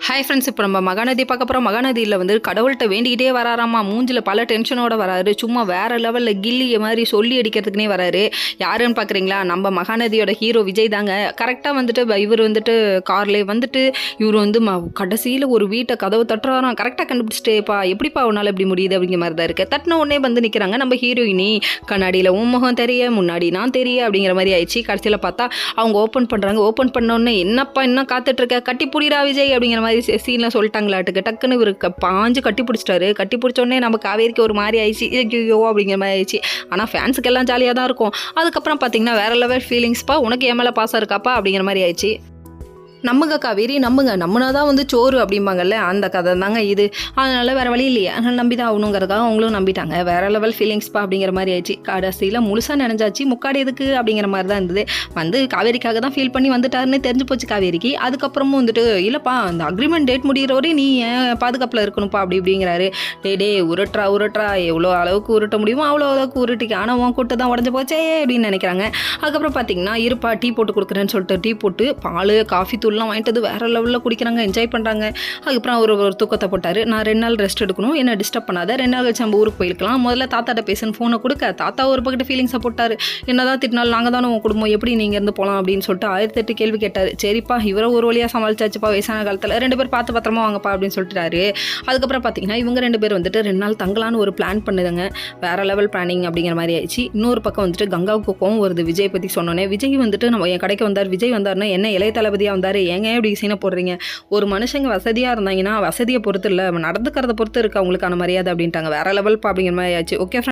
Hi friends, இப்போ நம்ம மகாநதி பார்க்க போகிறோம். மகாநதியில் வந்து கடவுள்கிட்ட வேண்டிக்கிட்டே வராராமா. மூஞ்சில் பல டென்ஷனோட வராரு. சும்மா வேறு லெவலில் கில்லிய மாதிரி சொல்லி அடிக்கிறதுக்குனே வராரு. யாருன்னு பார்க்குறீங்களா? நம்ம மகாநதியோட ஹீரோ விஜய் தாங்க. கரெக்டாக வந்துட்டு இவர் வந்துட்டு கார்லேயே வந்துட்டு இவர் வந்து கடைசியில் ஒரு வீட்டை கதவு தட்டுறாராம். கரெக்டாக கண்டுபிடிச்சிட்டேப்பா, எப்படிப்பா உன்னால் எப்படி முடியுது அப்படிங்கிற மாதிரி தான் இருக்குது. தட்டின உடனே வந்து நிற்கிறாங்க நம்ம ஹீரோயினி. கண்ணாடியில் உன் முகம் தெரிய, முன்னாடி நான் தெரிய அப்படிங்கிற மாதிரி ஆயிடுச்சு. கடைசியில் பார்த்தா அவங்க ஓப்பன் பண்ணுறாங்க. ஓப்பன் பண்ணோடனே என்னப்பா இன்னும் காத்துட்ருக்க, கட்டி புடிடா விஜய் அப்படிங்கிற மாதிரி சீன்லாம் சொல்லிட்டாங்களாட்டுக்கு. டக்குன்னு இவர் பாஞ்சு கட்டி பிடிச்சிட்டாரு. கட்டி பிடிச்சோடனே நம்ம காவேரிக்கு ஒரு மாதிரி ஆயிடுச்சு. ஐயோ அப்படிங்கிற மாதிரி ஆயிடுச்சு. ஆனால் ஃபேன்ஸுக்கு எல்லாம் ஜாலியாக தான் இருக்கும். அதுக்கப்புறம் பார்த்தீங்கன்னா வேற லெவல் ஃபீலிங்ஸ்ப்பா, உனக்கு என் மேலே பாசம் இருக்காப்பா அப்படிங்கிற மாதிரி ஆயிடுச்சு. நம்புங்க காவேரி, நம்புங்க, நம்பினா தான் வந்து சோறு அப்படிம்பாங்கல்ல, அந்த கதை தாங்க இது. அதனால் வேறு வழி இல்லையே, அதனால் நம்பி தான் ஆகணுங்கிறதுக்காக அவங்களும் நம்பிட்டாங்க. வேறு லெவல் ஃபீலிங்ஸ்ப்பா அப்படிங்கிற மாதிரி ஆயிடுச்சு. கடைசியில் முழுசாக நினைஞ்சாச்சு. முக்காடு எதுக்கு அப்படிங்கிற மாதிரி தான் இருந்தது. வந்து காவேரிக்காக தான் ஃபீல் பண்ணி வந்துட்டாருன்னு தெரிஞ்சு போச்சு காவேரிக்கு. அதுக்கப்புறமும் வந்துட்டு இல்லைப்பா, அந்த அக்ரிமெண்ட் டேட் முடிகிறவரே நீ ஏன் பாதுகாப்பில் இருக்கணும்ப்பா அப்படி இப்படிங்கிறாரு. டே உருட்டுறா, எவ்வளோ அளவுக்கு உருட்ட முடியுமோ அவ்வளோ அளவுக்கு உருட்டிக்கு. ஆனால் உன் கூட்டு தான் உடஞ்சி போச்சே அப்படின்னு நினைக்கிறாங்க. அதுக்கப்புறம் பார்த்தீங்கன்னா இருப்பா டீ போட்டு கொடுக்குறேன்னு சொல்லிட்டு டீ போட்டு பால் காஃபி தூள் வாங்கிட்டு வேற லெவலில் குடிக்கிறாங்க, என்ஜாய் பண்ணுறாங்க. அதுக்கப்புறம் ஒரு தூக்கத்தை போட்டார். நான் 2 நாள் ரெஸ்ட் எடுக்கணும், என்ன டிஸ்டர்ப் பண்ணாத, 2 நாள் கழிச்சு நம்ம ஊருக்கு போயிருக்கலாம். முதல்ல தாத்தாட்ட பேசுன்னு ஃபோனை கொடுக்க, தாத்தா ஒரு பக்கத்து ஃபீலிங்ஸை போட்டார். என்னதான் திட்டினாலும் நாங்கள் தானே உன் குடும்பம், எப்படி நீங்கள் இருந்து போகலாம் அப்படின்னு சொல்லிட்டு 1008 கேள்வி கேட்டார். சரிப்பா, இவரை ஒரு வழியாக சமாளிச்சாச்சுப்பா, வயசான காலத்தில் 2 பேர் பார்த்து பத்திரமா வாங்கப்பா அப்படின்னு சொல்லிட்டாரு. அதுக்கப்புறம் பார்த்தீங்கன்னா இவங்க 2 பேர் வந்துட்டு 2 நாள் தங்கலான்னு ஒரு பிளான் பண்ணுதுங்க. வேற லெவல் பிளானிங் அப்படிங்கிற மாதிரி ஆயிடுச்சு. இன்னொரு பக்கம் வந்துட்டு கங்காவுக்கு கோவம் வருது விஜய் பற்றி சொன்னோன்னே. விஜய் வந்துட்டு நம்ம என் கடைக்கு வந்தார். விஜய் வந்தார்னா என்ன இளைய தளபதியாக வந்தார், ஏங்க இப்படி சீனை போடுறீங்க? ஒரு மனுஷங்க வசதியாக இருந்தாங்கன்னா வசதியை பொறுத்து இல்லை, நடந்துக்கிறத பொறுத்து இருக்கு அவங்களுக்கான மரியாதை அப்படின்ட்டாங்க. வேற லெவல் அப்படிங்கிற மாதிரி ஆச்சு. ஓகே.